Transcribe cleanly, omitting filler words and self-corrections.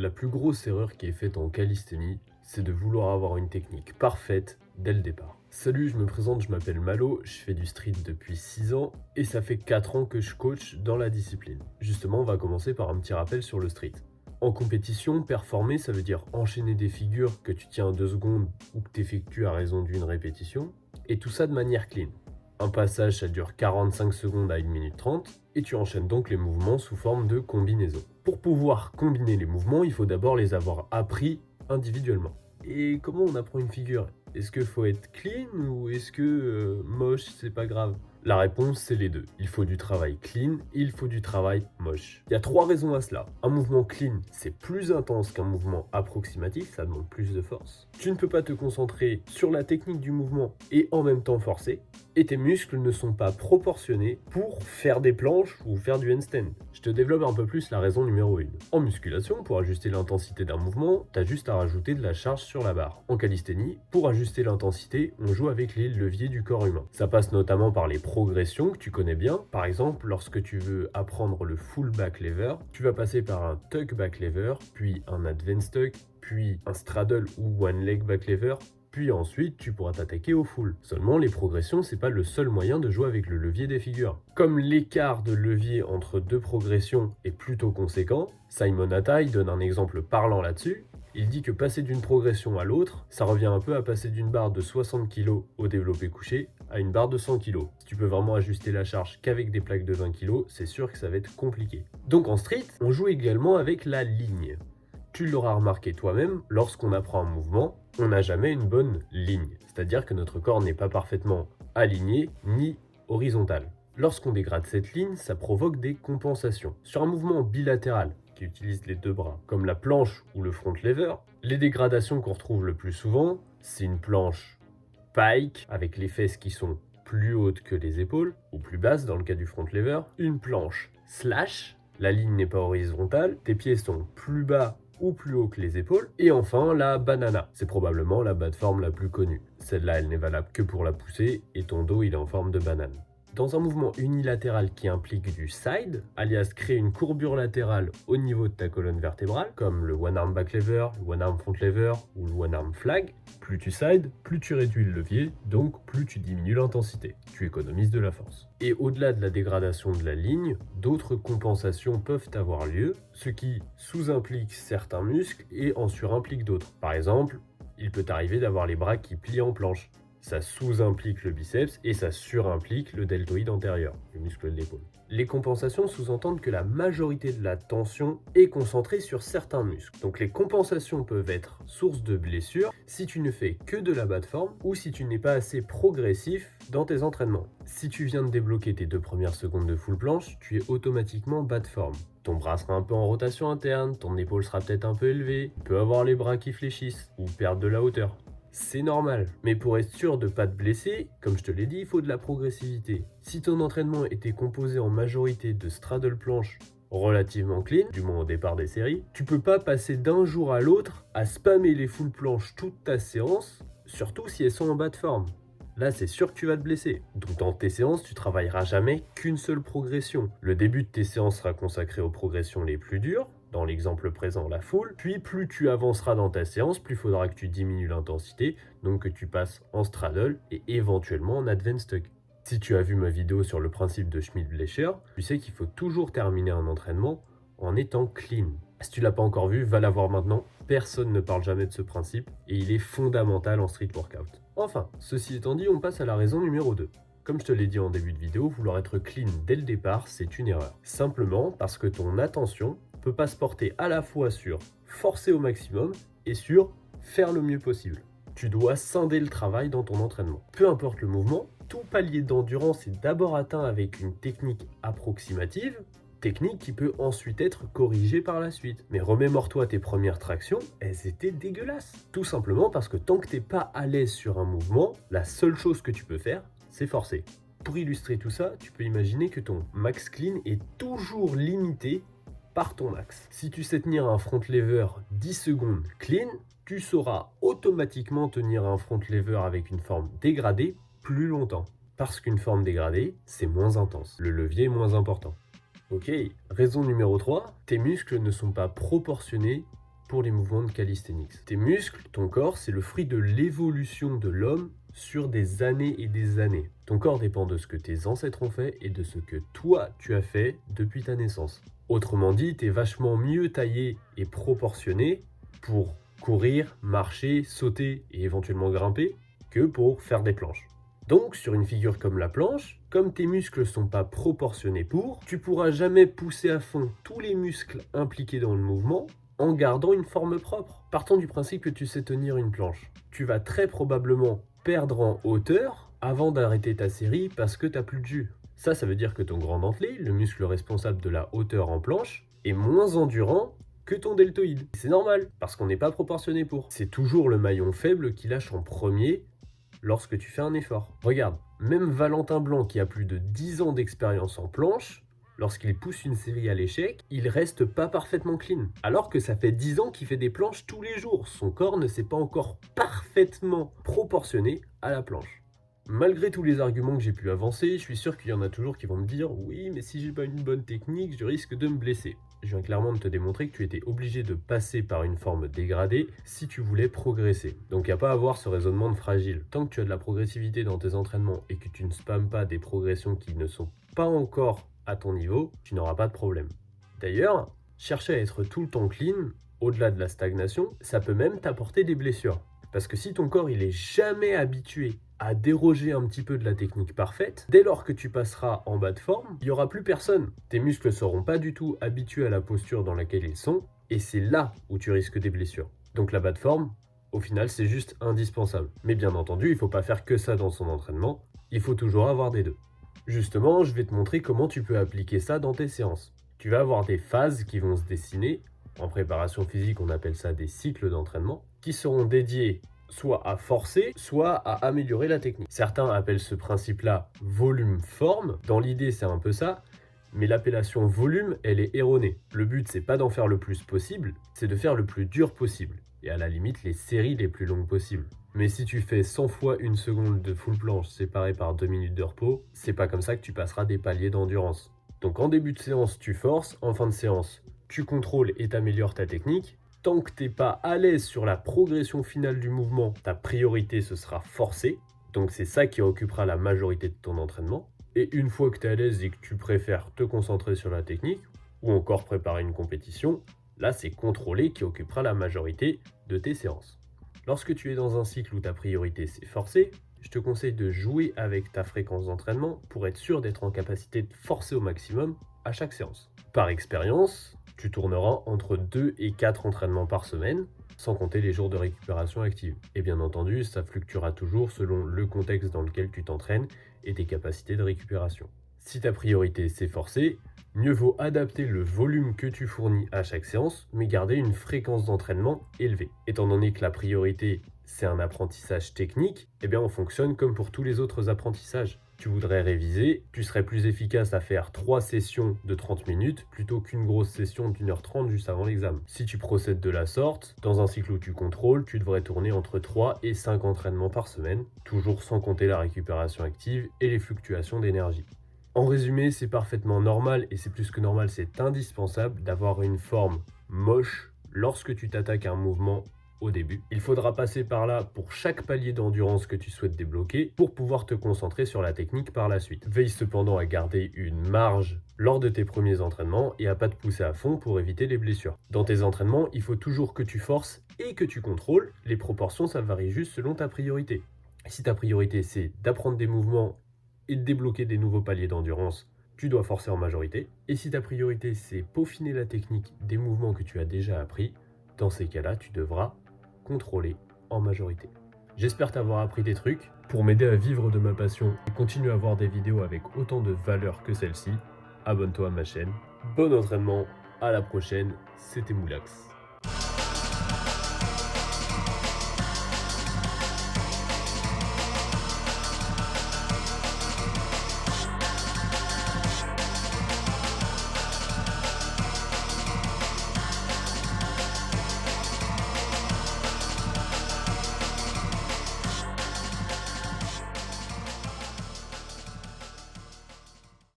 La plus grosse erreur qui est faite en calisthénie, c'est de vouloir avoir une technique parfaite dès le départ. Salut, je me présente, je m'appelle Malo, je fais du street depuis 6 ans et ça fait 4 ans que je coach dans la discipline. Justement, on va commencer par un petit rappel sur le street. En compétition, performer, ça veut dire enchaîner des figures que tu tiens 2 secondes ou que tu effectues à raison d'une répétition, et tout ça de manière clean. Un passage, ça dure 45 secondes à 1 minute 30, et tu enchaînes donc les mouvements sous forme de combinaison. Pour pouvoir combiner les mouvements, il faut d'abord les avoir appris individuellement. Et comment on apprend une figure? Est-ce qu'il faut être clean ou est-ce que moche, c'est pas grave? La réponse, c'est les deux. Il faut du travail clean et il faut du travail moche. Il y a 3 raisons à cela. Un mouvement clean, c'est plus intense qu'un mouvement approximatif, ça demande plus de force. Tu ne peux pas te concentrer sur la technique du mouvement et en même temps forcer. Et tes muscles ne sont pas proportionnés pour faire des planches ou faire du handstand. Je te développe un peu plus la raison numéro 1. En musculation, pour ajuster l'intensité d'un mouvement, tu as juste à rajouter de la charge sur la barre. En calisthénie, pour ajuster l'intensité, on joue avec les leviers du corps humain. Ça passe notamment par les progressions que tu connais bien. Par exemple, lorsque tu veux apprendre le full back lever, tu vas passer par un tuck back lever, puis un advanced tuck, puis un straddle ou one leg back lever, puis ensuite tu pourras t'attaquer au full. Seulement les progressions, c'est pas le seul moyen de jouer avec le levier des figures. Comme l'écart de levier entre deux progressions est plutôt conséquent, Simon Atai donne un exemple parlant là-dessus. Il dit que passer d'une progression à l'autre, ça revient un peu à passer d'une barre de 60 kg au développé couché à une barre de 100 kg. Si tu peux vraiment ajuster la charge qu'avec des plaques de 20 kg, c'est sûr que ça va être compliqué. Donc en street, on joue également avec la ligne. Tu l'auras remarqué toi-même, lorsqu'on apprend un mouvement, on n'a jamais une bonne ligne. C'est-à-dire que notre corps n'est pas parfaitement aligné ni horizontal. Lorsqu'on dégrade cette ligne, ça provoque des compensations. Sur un mouvement bilatéral, qui utilise les deux bras, comme la planche ou le front lever, les dégradations qu'on retrouve le plus souvent, c'est une planche pike, avec les fesses qui sont plus hautes que les épaules, ou plus basses dans le cas du front lever, une planche slash, la ligne n'est pas horizontale, tes pieds sont plus bas ou plus haut que les épaules, et enfin la banana. C'est probablement la bas de forme la plus connue. Celle-là, elle n'est valable que pour la poussée, et ton dos, il est en forme de banane. Dans un mouvement unilatéral qui implique du side, alias créer une courbure latérale au niveau de ta colonne vertébrale, comme le one arm back lever, le one arm front lever ou le one arm flag, plus tu side, plus tu réduis le levier, donc plus tu diminues l'intensité. Tu économises de la force. Et au-delà de la dégradation de la ligne, d'autres compensations peuvent avoir lieu, ce qui sous-implique certains muscles et en surimplique d'autres. Par exemple, il peut arriver d'avoir les bras qui plient en planche. Ça sous-implique le biceps et ça surimplique le deltoïde antérieur, le muscle de l'épaule. Les compensations sous-entendent que la majorité de la tension est concentrée sur certains muscles. Donc les compensations peuvent être source de blessures si tu ne fais que de la bas de forme ou si tu n'es pas assez progressif dans tes entraînements. Si tu viens de débloquer tes 2 premières secondes de full planche, tu es automatiquement bas de forme. Ton bras sera un peu en rotation interne, ton épaule sera peut-être un peu élevée, tu peux avoir les bras qui fléchissent ou perdre de la hauteur. C'est normal, mais pour être sûr de ne pas te blesser, comme je te l'ai dit, il faut de la progressivité. Si ton entraînement était composé en majorité de straddle planche relativement clean, du moins au départ des séries, tu peux pas passer d'un jour à l'autre à spammer les full planches toute ta séance, surtout si elles sont en bas de forme. Là, c'est sûr que tu vas te blesser. Donc dans tes séances, tu travailleras jamais qu'une seule progression. Le début de tes séances sera consacré aux progressions les plus dures, dans l'exemple présent la full, puis plus tu avanceras dans ta séance, plus il faudra que tu diminues l'intensité, donc que tu passes en straddle et éventuellement en advanced tuck. Si tu as vu ma vidéo sur le principe de Schmidt-Blecher, tu sais qu'il faut toujours terminer un entraînement en étant clean. Si tu l'as pas encore vu, va la voir maintenant. Personne ne parle jamais de ce principe et il est fondamental en street workout. Enfin, ceci étant dit, on passe à la raison numéro 2. Comme je te l'ai dit en début de vidéo, vouloir être clean dès le départ, c'est une erreur. Simplement parce que ton attention peut pas se porter à la fois sur forcer au maximum et sur faire le mieux possible. Tu dois scinder le travail dans ton entraînement. Peu importe le mouvement, tout palier d'endurance est d'abord atteint avec une technique approximative, technique qui peut ensuite être corrigée par la suite. Mais remémore-toi tes premières tractions, elles étaient dégueulasses. Tout simplement parce que tant que t'es pas à l'aise sur un mouvement, la seule chose que tu peux faire, c'est forcer. Pour illustrer tout ça, tu peux imaginer que ton max clean est toujours limité par ton axe. Si tu sais tenir un front lever 10 secondes clean, tu sauras automatiquement tenir un front lever avec une forme dégradée plus longtemps. Parce qu'une forme dégradée, c'est moins intense. Le levier est moins important. Ok, raison numéro 3, tes muscles ne sont pas proportionnés pour les mouvements de calisthenics. Tes muscles, ton corps, c'est le fruit de l'évolution de l'homme sur des années et des années. Ton corps dépend de ce que tes ancêtres ont fait et de ce que toi, tu as fait depuis ta naissance. Autrement dit, tu es vachement mieux taillé et proportionné pour courir, marcher, sauter et éventuellement grimper que pour faire des planches. Donc, sur une figure comme la planche, comme tes muscles ne sont pas proportionnés tu pourras jamais pousser à fond tous les muscles impliqués dans le mouvement en gardant une forme propre. Partons du principe que tu sais tenir une planche. Tu vas très probablement perdre en hauteur avant d'arrêter ta série parce que tu n'as plus de jus. Ça veut dire que ton grand dentelé, le muscle responsable de la hauteur en planche, est moins endurant que ton deltoïde. C'est normal, parce qu'on n'est pas proportionné pour. C'est toujours le maillon faible qui lâche en premier lorsque tu fais un effort. Regarde, même Valentin Blanc qui a plus de 10 ans d'expérience en planche, lorsqu'il pousse une série à l'échec, il reste pas parfaitement clean. Alors que ça fait 10 ans qu'il fait des planches tous les jours. Son corps ne s'est pas encore parfaitement proportionné à la planche. Malgré tous les arguments que j'ai pu avancer, je suis sûr qu'il y en a toujours qui vont me dire « Oui, mais si j'ai pas une bonne technique, je risque de me blesser ». Je viens clairement de te démontrer que tu étais obligé de passer par une forme dégradée si tu voulais progresser. Donc il n'y a pas à avoir ce raisonnement de fragile. Tant que tu as de la progressivité dans tes entraînements et que tu ne spammes pas des progressions qui ne sont pas encore à ton niveau, tu n'auras pas de problème. D'ailleurs, chercher à être tout le temps clean, au-delà de la stagnation, ça peut même t'apporter des blessures. Parce que si ton corps il est jamais habitué à déroger un petit peu de la technique parfaite, dès lors que tu passeras en bas de forme, il n'y aura plus personne. Tes muscles ne seront pas du tout habitués à la posture dans laquelle ils sont, et c'est là où tu risques des blessures. Donc la bas de forme, au final, c'est juste indispensable. Mais bien entendu, il ne faut pas faire que ça dans son entraînement, il faut toujours avoir des deux. Justement, je vais te montrer comment tu peux appliquer ça dans tes séances. Tu vas avoir des phases qui vont se dessiner. En préparation physique, on appelle ça des cycles d'entraînement, qui seront dédiés soit à forcer, soit à améliorer la technique. Certains appellent ce principe-là volume-forme. Dans l'idée, c'est un peu ça, mais l'appellation volume, elle est erronée. Le but, c'est pas d'en faire le plus possible, c'est de faire le plus dur possible. Et à la limite, les séries les plus longues possibles. Mais si tu fais 100 fois 1 seconde de full planche séparée par 2 minutes de repos, c'est pas comme ça que tu passeras des paliers d'endurance. Donc en début de séance, tu forces, en fin de séance, tu contrôles et t'améliores ta technique. Tant que tu n'es pas à l'aise sur la progression finale du mouvement, ta priorité ce sera forcer. Donc c'est ça qui occupera la majorité de ton entraînement. Et une fois que tu es à l'aise et que tu préfères te concentrer sur la technique, ou encore préparer une compétition, là c'est contrôler qui occupera la majorité de tes séances. Lorsque tu es dans un cycle où ta priorité c'est forcer, je te conseille de jouer avec ta fréquence d'entraînement pour être sûr d'être en capacité de forcer au maximum à chaque séance. Par expérience, tu tourneras entre 2 et 4 entraînements par semaine, sans compter les jours de récupération active. Et bien entendu, ça fluctuera toujours selon le contexte dans lequel tu t'entraînes et tes capacités de récupération. Si ta priorité c'est forcer, mieux vaut adapter le volume que tu fournis à chaque séance, mais garder une fréquence d'entraînement élevée. Étant donné que la priorité c'est un apprentissage technique, eh bien on fonctionne comme pour tous les autres apprentissages. Tu voudrais réviser, tu serais plus efficace à faire 3 sessions de 30 minutes plutôt qu'une grosse session d'1h30 juste avant l'examen. Si tu procèdes de la sorte, dans un cycle où tu contrôles, tu devrais tourner entre 3 et 5 entraînements par semaine, toujours sans compter la récupération active et les fluctuations d'énergie. En résumé, c'est parfaitement normal et c'est plus que normal, c'est indispensable d'avoir une forme moche lorsque tu t'attaques à un mouvement au début. Il faudra passer par là pour chaque palier d'endurance que tu souhaites débloquer pour pouvoir te concentrer sur la technique par la suite. Veille cependant à garder une marge lors de tes premiers entraînements et à pas te pousser à fond pour éviter les blessures. Dans tes entraînements, il faut toujours que tu forces et que tu contrôles. Les proportions, ça varie juste selon ta priorité. Si ta priorité c'est d'apprendre des mouvements et de débloquer des nouveaux paliers d'endurance, tu dois forcer en majorité. Et si ta priorité c'est peaufiner la technique des mouvements que tu as déjà appris, dans ces cas-là, tu devras contrôler en majorité. J'espère t'avoir appris des trucs. Pour m'aider à vivre de ma passion et continuer à voir des vidéos avec autant de valeur que celle-ci, abonne-toi à ma chaîne. Bon entraînement, à la prochaine, c'était Moulax.